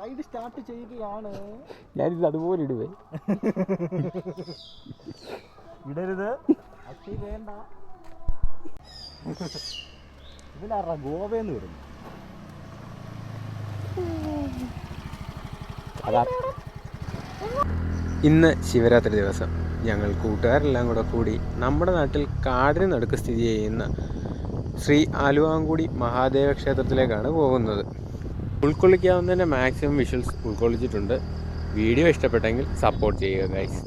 Ride start ചെയ്യുകയാണ്. ഞാനിത് അതുപോലെ ഇടുവേ. ഇടരുത്, അക്ഷയ് വേണ്ട. ഇതിലാറാ ഗോവയെന്ന് വരുന്നു. ഇന്ന് ശിവരാത്രി ദിവസം ഞങ്ങൾ കൂട്ടുകാരെല്ലാം കൂടി നമ്മുടെ നാട്ടിൽ കാടിന് നടുക്ക് സ്ഥിതി ചെയ്യുന്ന ശ്രീ ആലുവാങ്കുടി മഹാദേവ ക്ഷേത്രത്തിലേക്കാണ് പോകുന്നത്. ഉൾക്കൊള്ളിക്കാവുന്നതിൻ്റെ മാക്സിമം വിഷ്വൽസ് ഉൾക്കൊള്ളിച്ചിട്ടുണ്ട്. വീഡിയോ ഇഷ്ടപ്പെട്ടെങ്കിൽ സപ്പോർട്ട് ചെയ്യുക ഗൈസ്.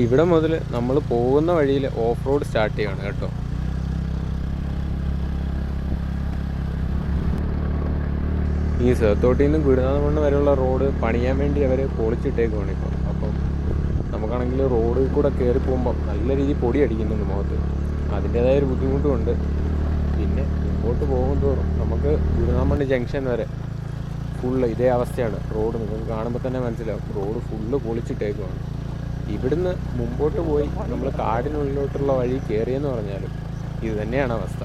ഇവിടെ മുതൽ നമ്മൾ പോകുന്ന വഴിയിൽ ഓഫ് റോഡ് സ്റ്റാർട്ട് ചെയ്യണം കേട്ടോ. ഈ സേത്തോട്ടിൽ നിന്ന് ഗുരുനാഥമണ്ണ് വരെയുള്ള റോഡ് പണിയാൻ വേണ്ടി അവർ പൊളിച്ചിട്ടേക്കുവാണ് ഇപ്പോൾ. അപ്പം നമുക്കാണെങ്കിൽ റോഡിൽ കൂടെ കയറി പോകുമ്പോൾ നല്ല രീതിയിൽ പൊടി അടിക്കുന്നുണ്ട് മുഖത്ത്. അതിൻ്റേതായൊരു ബുദ്ധിമുട്ടുമുണ്ട്. പിന്നെ മുമ്പോട്ട് പോകും തോറും നമുക്ക് ഗുരുനാഥമണ്ണ് ജംഗ്ഷൻ വരെ ഫുള്ള് ഇതേ അവസ്ഥയാണ്. റോഡ് നിങ്ങൾക്ക് കാണുമ്പോൾ തന്നെ മനസ്സിലാവും, റോഡ് ഫുള്ള് പൊളിച്ചിട്ടേക്കുവാണ്. ഇവിടുന്ന് മുമ്പോട്ട് പോയി നമ്മൾ കാടിനുള്ളിലോട്ടുള്ള വഴി കയറിയെന്ന് പറഞ്ഞാലും ഇത് തന്നെയാണ് അവസ്ഥ.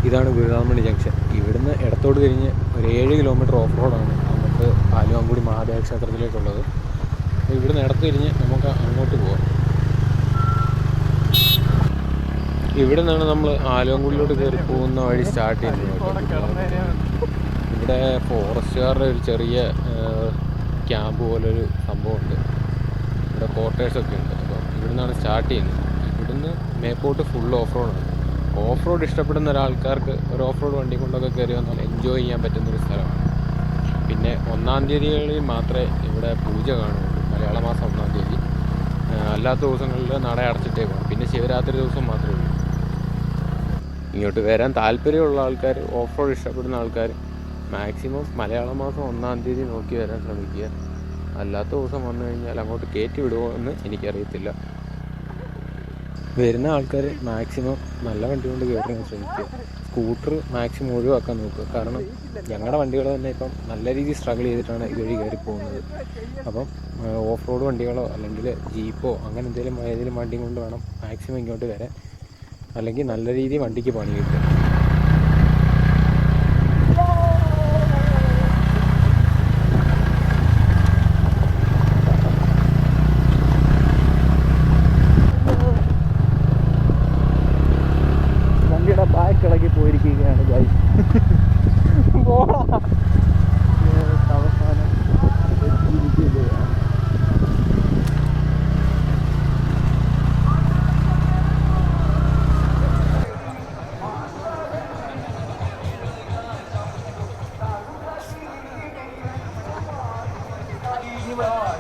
ഇതാണ് ഗുരുനാഥമണി ജംഗ്ഷൻ. ഇവിടുന്ന് ഇടത്തോട്ട് തിരിഞ്ഞ് ഒരു 7 കിലോമീറ്റർ ഓഫ് റോഡാണ് നമുക്ക് ആലുവാങ്കുടി മഹാദേവ ക്ഷേത്രത്തിലേക്കുള്ളത്. ഇവിടുന്ന് ഇടത്ത് തിരിഞ്ഞ് നമുക്ക് അങ്ങോട്ട് പോകാം. ഇവിടെ നിന്നാണ് നമ്മൾ ആലുവാങ്കുടിയിലോട്ട് കയറി പോകുന്ന വഴി സ്റ്റാർട്ട് ചെയ്യുന്നത്. ഇവിടെ ഫോറസ്റ്റുകാരുടെ ഒരു ചെറിയ ക്യാമ്പ് പോലൊരു സംഭവമുണ്ട്. ഇവിടെ ക്വാർട്ടേഴ്സൊക്കെ ഉണ്ട്. അപ്പോൾ ഇവിടെ നിന്നാണ് സ്റ്റാർട്ട് ചെയ്യുന്നത്. ഇവിടുന്ന് മേപ്പോട്ട് ഫുൾ ഓഫ് റോഡാണ്. ഓഫ് റോഡ് ഇഷ്ടപ്പെടുന്ന ഒരാൾക്കാർക്ക് ഒരു ഓഫ് റോഡ് വണ്ടി കൊണ്ടൊക്കെ കയറി വന്നാൽ എൻജോയ് ചെയ്യാൻ പറ്റുന്നൊരു സ്ഥലമാണ്. പിന്നെ 1-ാം തീയതികളിൽ മാത്രമേ ഇവിടെ പൂജ കാണുള്ളൂ. മലയാള മാസം 1-ാം തീയതി. അല്ലാത്ത ദിവസങ്ങളിൽ നട അടച്ചിട്ടേക്കും. പിന്നെ ശിവരാത്രി ദിവസം മാത്രമേ ഉള്ളൂ. ഇങ്ങോട്ട് വരാൻ താല്പര്യമുള്ള ആൾക്കാർ, ഓഫ് റോഡ് ഇഷ്ടപ്പെടുന്ന ആൾക്കാർ മാക്സിമം മലയാള മാസം 1-ാം തീയതി നോക്കി വരാൻ ശ്രമിക്കുക. അല്ലാത്ത ദിവസം വന്നു കഴിഞ്ഞാൽ അങ്ങോട്ട് കയറ്റി വിടുമോ എന്ന് എനിക്കറിയത്തില്ല. വരുന്ന ആൾക്കാർ മാക്സിമം നല്ല വണ്ടി കൊണ്ട് കയറാൻ ശ്രമിക്കുക. സ്കൂട്ടർ മാക്സിമം ഒഴിവാക്കാൻ നോക്കുക. കാരണം ഞങ്ങളുടെ വണ്ടികൾ തന്നെ ഇപ്പം നല്ല രീതിയിൽ സ്ട്രഗിൾ ചെയ്തിട്ടാണ് ഇതുവഴി കയറി പോകുന്നത്. അപ്പം ഓഫ് റോഡ് വണ്ടികളോ അല്ലെങ്കിൽ ജീപ്പോ അങ്ങനെ ഏതെങ്കിലും വണ്ടിയും കൊണ്ട് വേണം മാക്സിമം ഇങ്ങോട്ട് വരാൻ. അല്ലെങ്കിൽ നല്ല രീതിയിൽ വണ്ടിക്ക് പണി കിട്ടും. വണ്ടിയുടെ ബാക്ക് ഇളകി പോയിരിക്കുകയാണ് ഗൈസ്. അവസാനം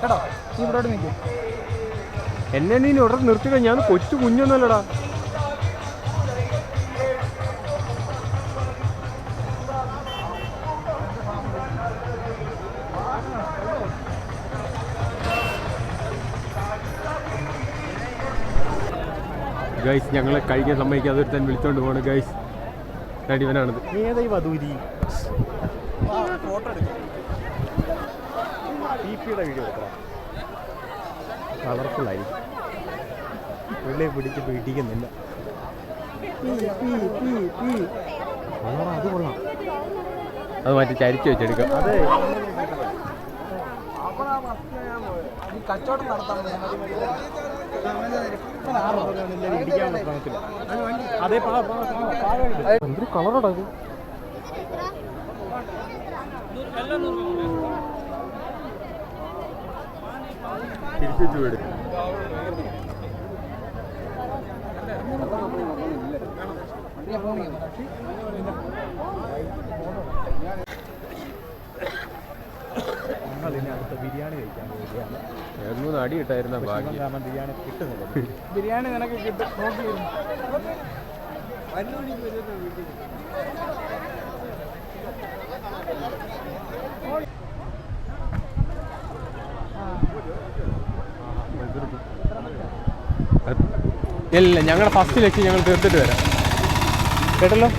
കേട്ടോ, ഇവിടോട്ട് നിൽക്കും. എന്നെ നീ ഉടനെ നിർത്തില്ല. ഞാൻ കൊച്ചു കുഞ്ഞൊന്നുമല്ലടാ. ഗൈസ്, ഞങ്ങളെ കഴിക്കാൻ സമ്മതിക്കാതെ ഒരുത്തൻ വിളിച്ചോണ്ട് പോവാണ് ഗൈസ്. ഇവനാണത്. ഏതായി വധൂരി ഫോട്ടോ എടുക്കാം. വീഡിയോ എടുക്കാം. കളർഫുൾ ആയിരിക്കും. വെള്ളിയെ പിടിച്ച് പിടിക്കുന്നില്ല. അത് കൊള്ളാം. അത് മാറ്റി ചരിച്ച് വെച്ചെടുക്കാം. അതെ, കച്ചവടം നടത്താൻ അതെ. എന്തൊരു കളറോടാ അത്. തിരിച്ചു വീട്. ഞങ്ങളിനി അടുത്ത ബിരിയാണി കഴിക്കാൻ പോവുകയാണ്. 2-3 അടി ഇട്ടായിരുന്ന ഭാഗ്യം. കാരണം ബിരിയാണി കിട്ടുന്നില്ല. ബിരിയാണി നിനക്ക് കിട്ടും. നോക്കിയിരുന്നു. ഇല്ല, ഞങ്ങളുടെ ഫസ്റ്റ് ലക്ഷ്യം ഞങ്ങൾ തീർത്തിട്ട് വരാം. കേട്ടല്ലോ.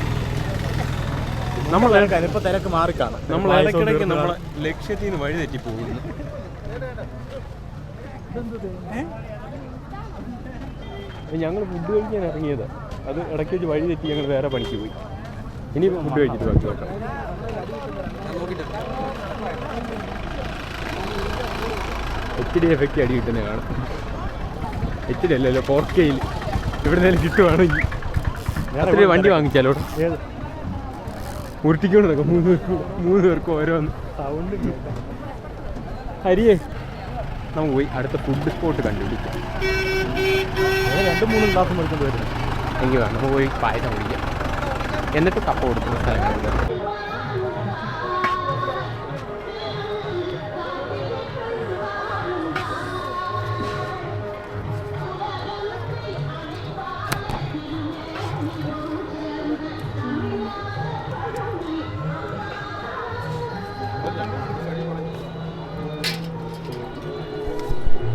നമ്മൾ ഇപ്പൊ തിരക്ക് മാറിക്കാണും. നമ്മൾ ഇടയ്ക്കിടയ്ക്ക് നമ്മളെ ലക്ഷ്യത്തിൽ നിന്ന് വഴി തെറ്റി പോകുന്നു. ഞങ്ങൾ ഫുഡ് കഴിക്കാൻ ഇറങ്ങിയത്, അത് ഇടയ്ക്ക് വെച്ച് വഴി തെറ്റി ഞങ്ങൾ വേറെ പണിക്ക് പോയി. ഇനി ഫുഡ് കഴിച്ചിട്ട് ബാക്കി നോക്കാം. എച്ച് എഫക്റ്റ് അടി കിട്ടുന്ന കാണാം. എച്ച് അല്ലല്ലോ 4K ഇവിടെ നിന്നും കിട്ടുവാണെങ്കിൽ അത്രയും വണ്ടി വാങ്ങിച്ചാലോ? ഉരുട്ടിക്കൊണ്ട് നടക്കും 3 പേർക്കും ഓരോന്ന്. സൗണ്ട് ഹരിയേ, നമുക്ക് പോയി അടുത്ത ഫുഡ് സ്പോട്ട് കണ്ടുപിടിക്കാം. 2-3 ഗ്ലാസ് മേടിക്കൊണ്ട് വരുന്നു. എനിക്ക് വേണം, നമുക്ക് പോയി പായസം കുടിക്കാം, എന്നിട്ട് കപ്പ കൊടുക്കുന്ന സ്ഥലങ്ങളുണ്ട്.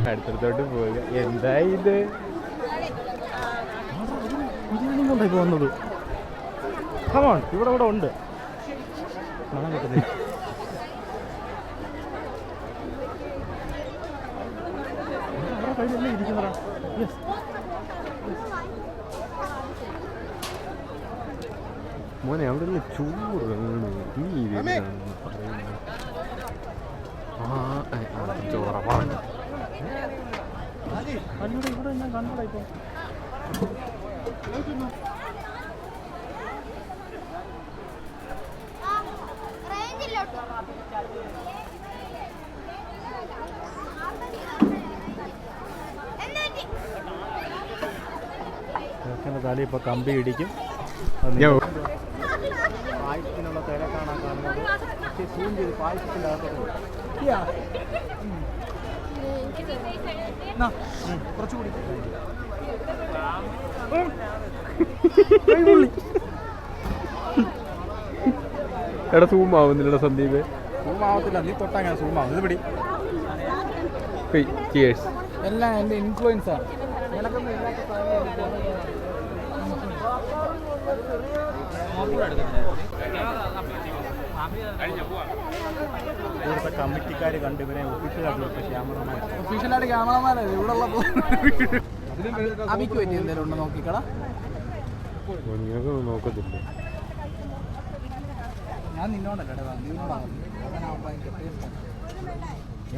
അടുത്തടുത്തോട്ട് പോവുക. എന്താ ഇത്? ബിരിയാണി കൊണ്ടായി പോകുന്നത്. കമോൺ, ഇവിടെ ഉണ്ട്. കാണാൻ പറ്റുന്നില്ല. കഴിഞ്ഞല്ലേ ഇരിക്കുന്നതാ. യെസ്, മോനെ അവിടെ നിന്ന് ചൂട് ചോറപ്പാണ്. അല്ലൂടെ ഇവിടെ ഞാൻ കണ്ടടാ ഇപ്പം. തല ഇപ്പൊ കമ്പി ഇടിക്കും. പായസത്തിനുള്ള തിരക്കാണ് കാണുന്നത്. സൂം ചെയ്ത് പായസത്തിൻ്റെ അകത്തോട്ട് കുറച്ചുകൂടി എടാ സൂം ആവുന്നില്ല സന്ദീപ്. സൂം ആവത്തില്ല, നീ തൊട്ടാ ഞാൻ സൂം ആവും. ഇത് പിടി. എല്ലാം എൻ്റെ ഇൻഫ്ലുവൻസാണ്. ഇവിടുത്തെ കമ്മിറ്റിക്കാർ കണ്ട് ഇവരെ ഒഫീഷ്യലായിട്ട് ക്യാമറമാനാണ് ഇവിടെ ഉള്ളപ്പോൾ അമിക്ക് പറ്റി എന്തെങ്കിലും ഉണ്ടോ നോക്കിക്കളാ. നോക്കത്തില്ല, ഞാൻ നിന്നോടല്ലേ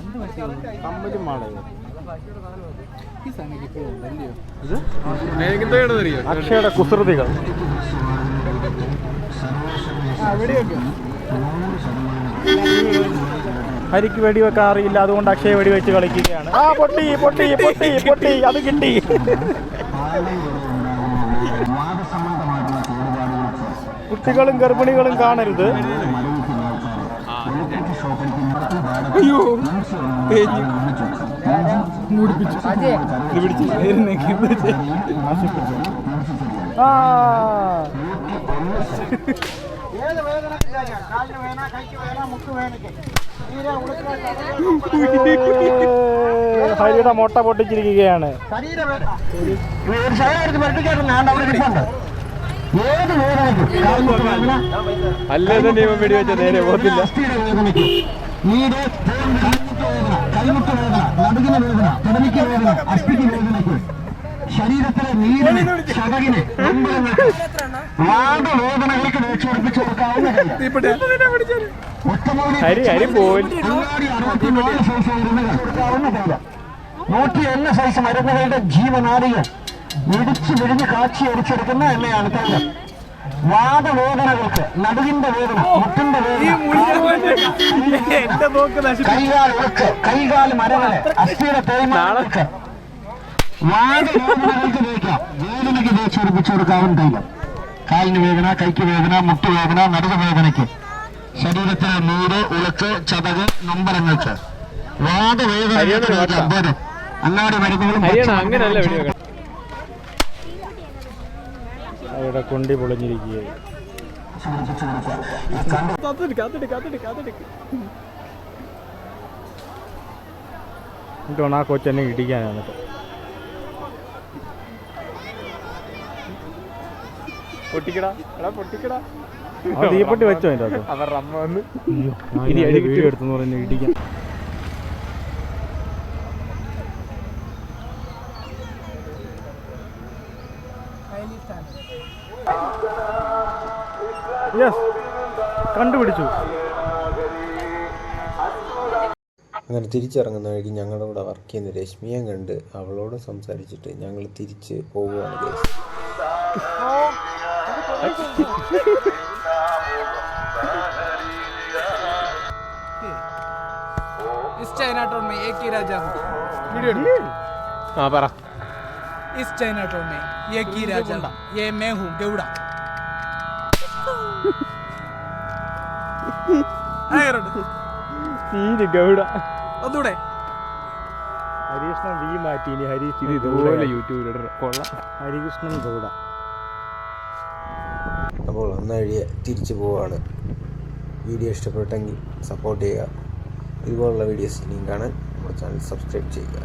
എന്ത് പറ്റിയോ കമ്മലും മാളയോ ഈ സംഗതി ഇപ്പോഴും ഉണ്ടല്ലയോ? ഇത് അക്ഷയുടെ കുസൃതികൾ. ഹരിക്ക് വെടിവെക്കാൻ അറിയില്ല, അതുകൊണ്ട് അക്ഷയ വെടിവെച്ച് കളിക്കുകയാണ്. ആ പൊട്ടി പൊട്ടി പൊട്ടി പൊട്ടി, അത് കിട്ടി. കുട്ടികളും ഗർഭിണികളും കാണരുത്. അയ്യോ ഹരിയുടെ മുട്ട പൊട്ടിച്ചിരിക്കുകയാണ്. അല്ലാതെ നിയമം വെടിവെച്ച നേരെ പോകത്തില്ല. ശരീരത്തിലെ നീരിന് ചതകിന് വാദവേദനകൾക്ക് രക്ഷപ്പെടുപ്പിച്ചു കൊടുക്കാവുന്ന കൊടുക്കാവുന്ന 101 സൈസ് മരുന്നുകളുടെ ജീവനാടികൾ ഇടിച്ചു വിരിഞ്ഞ് കാച്ചി അടിച്ചെടുക്കുന്ന എണ്ണയാണ് തൈലം. വാദവേദനകൾക്ക്, നടുവിന്റെ വേദന, മുട്ടിന്റെ വേദന, കൈകാൽ ഉറക്ക്, കൈകാൽ മരങ്ങള്, അസ്ഥിയുടെ തേയ്മാനങ്ങൾക്ക്, വാദവേദനകൾക്ക് ഉപയോഗിക്കാം. വേദനയ്ക്ക് തേച്ചൊരുപ്പിച്ചു കൊടുക്കാവുന്ന തൈലം. കാലിന് വേദന, കൈക്ക് വേദന, മുട്ടുവേദന, നടുവേദനയ്ക്ക്, ശരീരത്തിലെ നീര്, ഉളക്ക്, ചതക്, നൊമ്പരങ്ങൾക്ക്, വാദവേദന, അങ്ങാടി മരുന്നുകളും. അവിടെ കൊണ്ടി പൊളിഞ്ഞിരിക്കുകയായി. എന്നിട്ടാണ് ആ കൊച്ചെന്നെ ഇടിക്കാനാണ്. പൊട്ടിക്കടാ, എടാ പൊട്ടിക്കടാ. തീപ്പെട്ടി വെച്ചോ അതിൻ്റെ അകത്ത്? അവരുടെ അമ്മ വന്ന് വീഡിയോ എടുത്തെന്ന് പറഞ്ഞ് ഇടിക്കാൻ. യെസ്, കണ്ടുപിടിച്ചു. അങ്ങനെ തിരിച്ചിറങ്ങുന്ന വഴി ഞങ്ങളുടെ കൂടെ വർക്ക് ചെയ്യുന്ന രശ്മിയെ കണ്ട് അവളോട് സംസാരിച്ചിട്ട് ഞങ്ങൾ തിരിച്ച് പോവുകയാണ് ഗൈസ്. इस चाइना टाउन में एक ही राजा हूँ. वीडियो ആ പറ. इस चाइना टाउन में एक ही राजा हूँ. ये मैं हूँ गेवड़ा. ഗൗഡ ഒന്നൂടെ ഹരികൃഷ്ണൻ വി മാറ്റി, ഇനി ഹരീഷ് ഇതുപോലെ യൂട്യൂബിലിടണം. കൊള്ളാം. ഹരികൃഷ്ണൻ ഗൗഡ. അപ്പോൾ അന്ന് വഴിയെ തിരിച്ചു പോവുകയാണ്. വീഡിയോ ഇഷ്ടപ്പെട്ടെങ്കിൽ സപ്പോർട്ട് ചെയ്യുക. ഇതുപോലുള്ള വീഡിയോസ് ഇനിയും കാണാൻ നമ്മുടെ ചാനൽ സബ്സ്ക്രൈബ് ചെയ്യുക.